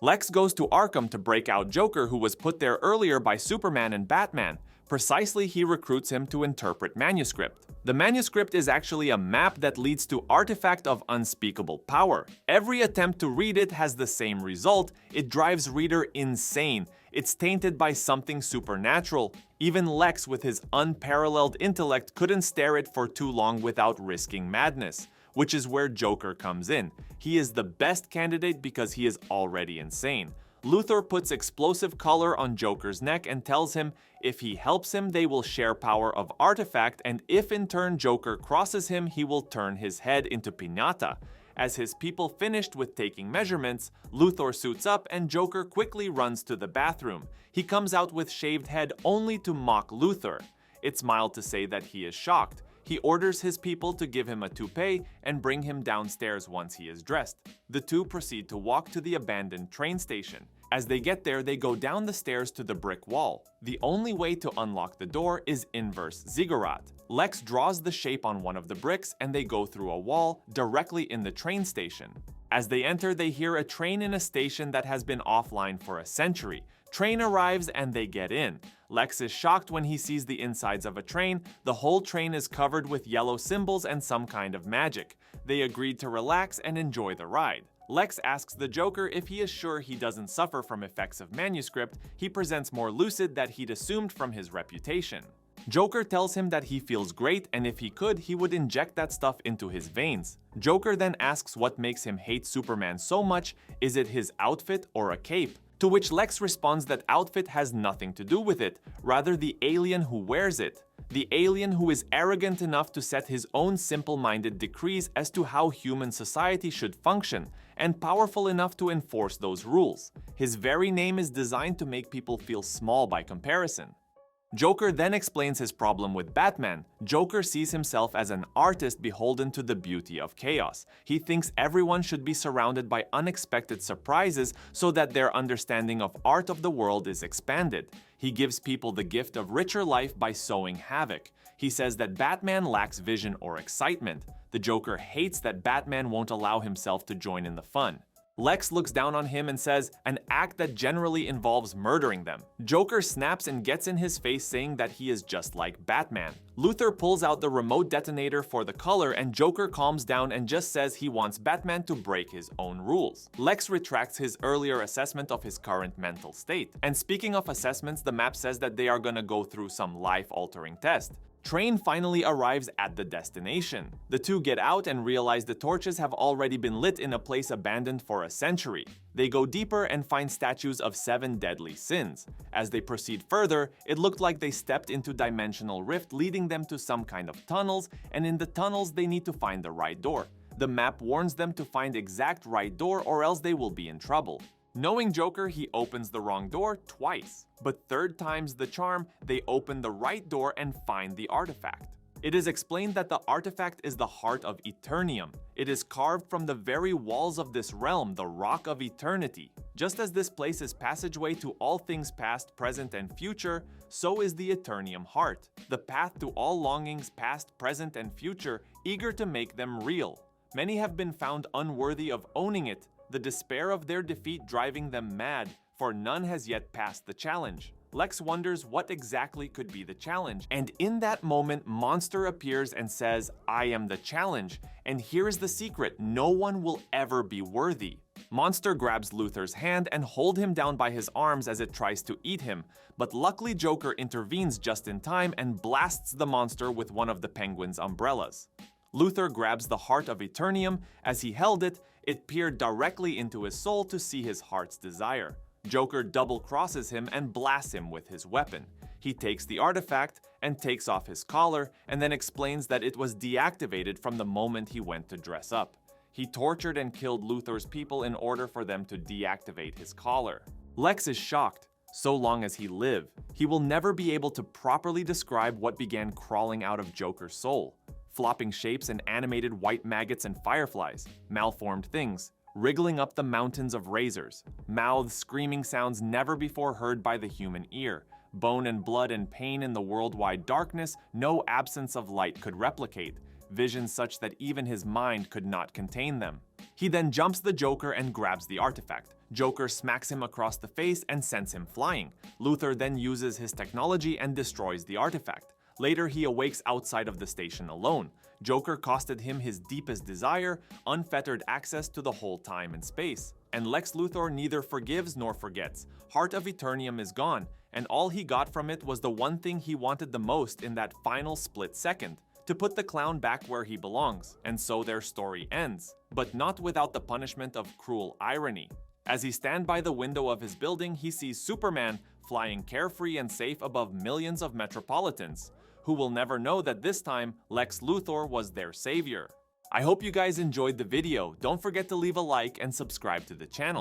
Lex goes to Arkham to break out Joker, who was put there earlier by Superman and Batman. Precisely, he recruits him to interpret manuscript. The manuscript is actually a map that leads to artifact of unspeakable power. Every attempt to read it has the same result. It drives reader insane. It's tainted by something supernatural. Even Lex, with his unparalleled intellect, couldn't stare it for too long without risking madness, which is where Joker comes in. He is the best candidate because he is already insane. Luthor puts explosive color on Joker's neck and tells him if he helps him, they will share power of artifact, and if in turn Joker crosses him, he will turn his head into piñata. As his people finished with taking measurements, Luthor suits up and Joker quickly runs to the bathroom. He comes out with shaved head only to mock Luthor. It's mild to say that he is shocked. He orders his people to give him a toupee and bring him downstairs once he is dressed. The two proceed to walk to the abandoned train station. As they get there, they go down the stairs to the brick wall. The only way to unlock the door is inverse ziggurat. Lex draws the shape on one of the bricks and they go through a wall directly in the train station. As they enter, they hear a train in a station that has been offline for a century. Train arrives and they get in. Lex is shocked when he sees the insides of a train. The whole train is covered with yellow symbols and some kind of magic. They agreed to relax and enjoy the ride. Lex asks the Joker if he is sure he doesn't suffer from effects of manuscript. He presents more lucid that he'd assumed from his reputation. Joker tells him that he feels great and if he could, he would inject that stuff into his veins. Joker then asks what makes him hate Superman so much. Is it his outfit or a cape? To which Lex responds that outfit has nothing to do with it, rather the alien who wears it. The alien who is arrogant enough to set his own simple-minded decrees as to how human society should function, and powerful enough to enforce those rules. His very name is designed to make people feel small by comparison. Joker then explains his problem with Batman. Joker sees himself as an artist beholden to the beauty of chaos. He thinks everyone should be surrounded by unexpected surprises so that their understanding of art of the world is expanded. He gives people the gift of richer life by sowing havoc. He says that Batman lacks vision or excitement. The Joker hates that Batman won't allow himself to join in the fun. Lex looks down on him and says, an act that generally involves murdering them. Joker snaps and gets in his face saying that he is just like Batman. Luthor pulls out the remote detonator for the color and Joker calms down and just says he wants Batman to break his own rules. Lex retracts his earlier assessment of his current mental state. And speaking of assessments, the map says that they are gonna go through some life-altering test. Train finally arrives at the destination. The two get out and realize the torches have already been lit in a place abandoned for a century. They go deeper and find statues of 7 deadly sins. As they proceed further, it looked like they stepped into dimensional rift leading them to some kind of tunnels, and in the tunnels they need to find the right door. The map warns them to find exact right door or else they will be in trouble. Knowing Joker, he opens the wrong door twice. But third time's the charm, they open the right door and find the artifact. It is explained that the artifact is the heart of Eternium. It is carved from the very walls of this realm, the Rock of Eternity. Just as this place is passageway to all things past, present, and future, so is the Eternium heart, the path to all longings past, present, and future, eager to make them real. Many have been found unworthy of owning it, the despair of their defeat driving them mad, for none has yet passed the challenge. Lex wonders what exactly could be the challenge, and in that moment, Monster appears and says, I am the challenge, and here is the secret, no one will ever be worthy. Monster grabs Luthor's hand and holds him down by his arms as it tries to eat him, but luckily Joker intervenes just in time and blasts the monster with one of the Penguin's umbrellas. Luthor grabs the heart of Eternium. As he held it, it peered directly into his soul to see his heart's desire. Joker double-crosses him and blasts him with his weapon. He takes the artifact and takes off his collar and then explains that it was deactivated from the moment he went to dress up. He tortured and killed Luthor's people in order for them to deactivate his collar. Lex is shocked. So long as he live, he will never be able to properly describe what began crawling out of Joker's soul. Flopping shapes and animated white maggots and fireflies, malformed things, wriggling up the mountains of razors, mouths screaming sounds never before heard by the human ear, bone and blood and pain in the worldwide darkness no absence of light could replicate, visions such that even his mind could not contain them. He then jumps the Joker and grabs the artifact. Joker smacks him across the face and sends him flying. Luthor then uses his technology and destroys the artifact. Later, he awakes outside of the station alone. Joker costed him his deepest desire, unfettered access to the whole time and space. And Lex Luthor neither forgives nor forgets. Heart of Eternium is gone, and all he got from it was the one thing he wanted the most in that final split second: to put the clown back where he belongs. And so their story ends, but not without the punishment of cruel irony. As he stands by the window of his building, he sees Superman flying carefree and safe above millions of metropolitans, who will never know that this time Lex Luthor was their savior. I hope you guys enjoyed the video. Don't forget to leave a like and subscribe to the channel.